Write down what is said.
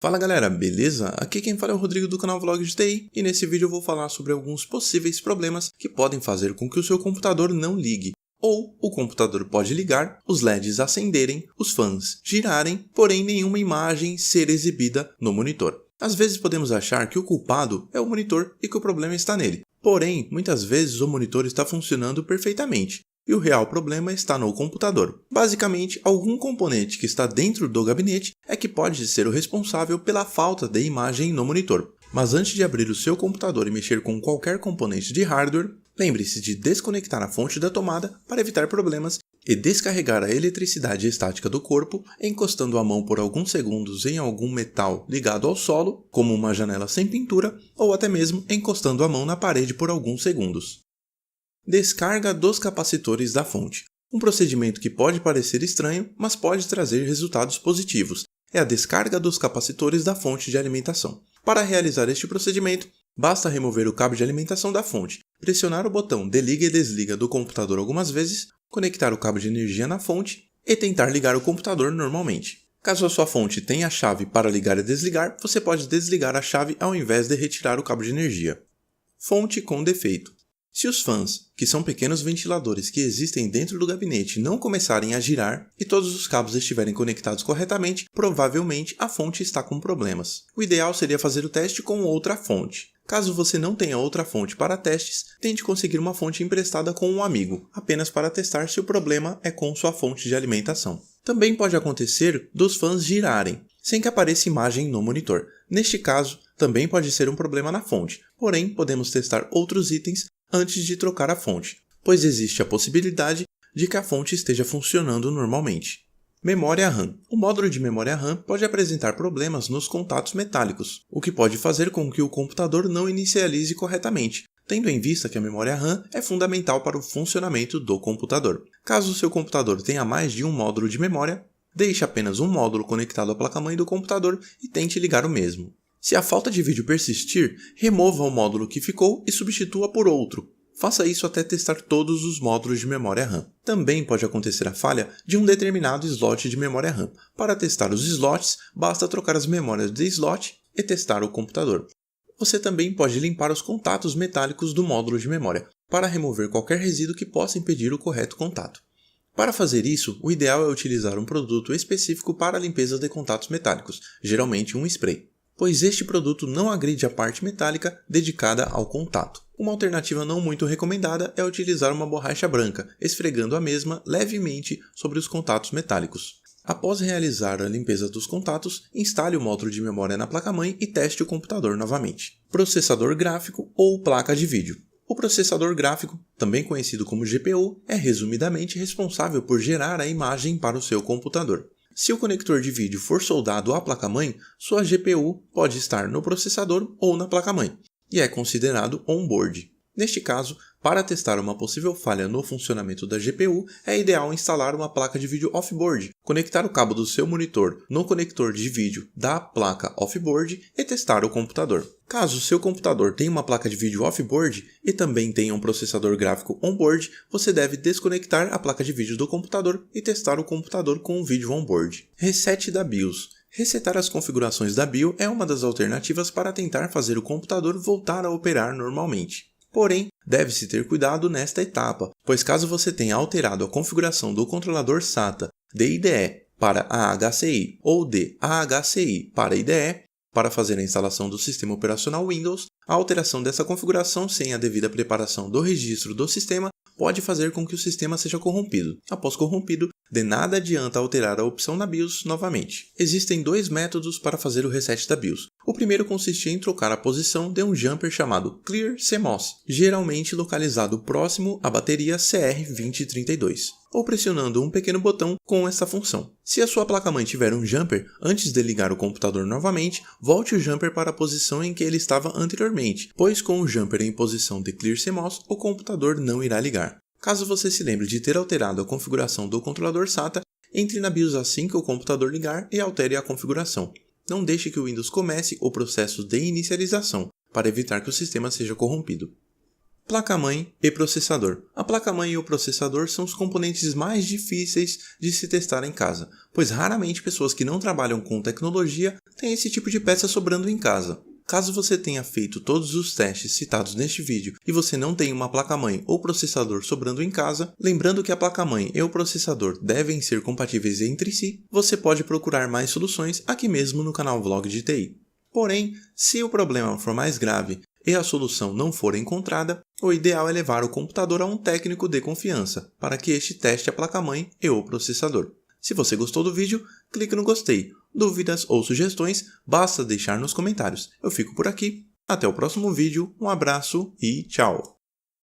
Fala galera, beleza? Aqui quem fala é o Rodrigo do canal Vlog de TI e nesse vídeo eu vou falar sobre alguns possíveis problemas que podem fazer com que o seu computador não ligue. Ou o computador pode ligar, os LEDs acenderem, os fãs girarem, porém nenhuma imagem ser exibida no monitor. Às vezes podemos achar que o culpado é o monitor e que o problema está nele. Porém, muitas vezes o monitor está funcionando perfeitamente. E o real problema está no computador. Basicamente, algum componente que está dentro do gabinete é que pode ser o responsável pela falta de imagem no monitor. Mas antes de abrir o seu computador e mexer com qualquer componente de hardware, lembre-se de desconectar a fonte da tomada para evitar problemas e descarregar a eletricidade estática do corpo encostando a mão por alguns segundos em algum metal ligado ao solo, como uma janela sem pintura, ou até mesmo encostando a mão na parede por alguns segundos. Descarga dos capacitores da fonte. Um procedimento que pode parecer estranho, mas pode trazer resultados positivos. É a descarga dos capacitores da fonte de alimentação. Para realizar este procedimento, basta remover o cabo de alimentação da fonte, pressionar o botão de liga e desliga do computador algumas vezes, conectar o cabo de energia na fonte e tentar ligar o computador normalmente. Caso a sua fonte tenha a chave para ligar e desligar, você pode desligar a chave ao invés de retirar o cabo de energia. Fonte com defeito. Se os fãs, que são pequenos ventiladores que existem dentro do gabinete, não começarem a girar e todos os cabos estiverem conectados corretamente, provavelmente a fonte está com problemas. O ideal seria fazer o teste com outra fonte. Caso você não tenha outra fonte para testes, tente conseguir uma fonte emprestada com um amigo, apenas para testar se o problema é com sua fonte de alimentação. Também pode acontecer dos fãs girarem, sem que apareça imagem no monitor. Neste caso, também pode ser um problema na fonte, porém podemos testar outros itens antes de trocar a fonte, pois existe a possibilidade de que a fonte esteja funcionando normalmente. Memória RAM. O módulo de memória RAM pode apresentar problemas nos contatos metálicos, o que pode fazer com que o computador não inicialize corretamente, tendo em vista que a memória RAM é fundamental para o funcionamento do computador. Caso o seu computador tenha mais de um módulo de memória, deixe apenas um módulo conectado à placa-mãe do computador e tente ligar o mesmo. Se a falta de vídeo persistir, remova o módulo que ficou e substitua por outro. Faça isso até testar todos os módulos de memória RAM. Também pode acontecer a falha de um determinado slot de memória RAM. Para testar os slots, basta trocar as memórias de slot e testar o computador. Você também pode limpar os contatos metálicos do módulo de memória, para remover qualquer resíduo que possa impedir o correto contato. Para fazer isso, o ideal é utilizar um produto específico para a limpeza de contatos metálicos, geralmente um spray, pois este produto não agride a parte metálica dedicada ao contato. Uma alternativa não muito recomendada é utilizar uma borracha branca, esfregando a mesma levemente sobre os contatos metálicos. Após realizar a limpeza dos contatos, instale o módulo de memória na placa-mãe e teste o computador novamente. Processador gráfico ou placa de vídeo. O processador gráfico, também conhecido como GPU, é resumidamente responsável por gerar a imagem para o seu computador. Se o conector de vídeo for soldado à placa-mãe, sua GPU pode estar no processador ou na placa-mãe, e é considerado on-board. Neste caso, para testar uma possível falha no funcionamento da GPU, é ideal instalar uma placa de vídeo off-board, conectar o cabo do seu monitor no conector de vídeo da placa off-board e testar o computador. Caso seu computador tenha uma placa de vídeo off-board e também tenha um processador gráfico on-board, você deve desconectar a placa de vídeo do computador e testar o computador com o vídeo on-board. Reset da BIOS. Resetar as configurações da BIOS é uma das alternativas para tentar fazer o computador voltar a operar normalmente. Porém, deve-se ter cuidado nesta etapa, pois caso você tenha alterado a configuração do controlador SATA de IDE para AHCI ou de AHCI para IDE, para fazer a instalação do sistema operacional Windows, a alteração dessa configuração sem a devida preparação do registro do sistema pode fazer com que o sistema seja corrompido. Após corrompido, de nada adianta alterar a opção na BIOS novamente. Existem dois métodos para fazer o reset da BIOS. O primeiro consiste em trocar a posição de um jumper chamado Clear CMOS, geralmente localizado próximo à bateria CR2032, ou pressionando um pequeno botão com essa função. Se a sua placa-mãe tiver um jumper, antes de ligar o computador novamente, volte o jumper para a posição em que ele estava anteriormente, pois com o jumper em posição de Clear CMOS, o computador não irá ligar. Caso você se lembre de ter alterado a configuração do controlador SATA, entre na BIOS assim que o computador ligar e altere a configuração. Não deixe que o Windows comece o processo de inicialização, para evitar que o sistema seja corrompido. Placa-mãe e processador. A placa-mãe e o processador são os componentes mais difíceis de se testar em casa, pois raramente pessoas que não trabalham com tecnologia têm esse tipo de peça sobrando em casa. Caso você tenha feito todos os testes citados neste vídeo e você não tenha uma placa-mãe ou processador sobrando em casa, lembrando que a placa-mãe e o processador devem ser compatíveis entre si, você pode procurar mais soluções aqui mesmo no canal Vlog de TI. Porém, se o problema for mais grave e a solução não for encontrada, o ideal é levar o computador a um técnico de confiança, para que este teste a placa-mãe e o processador. Se você gostou do vídeo, clique no gostei. Dúvidas ou sugestões, basta deixar nos comentários. Eu fico por aqui, até o próximo vídeo, um abraço e tchau!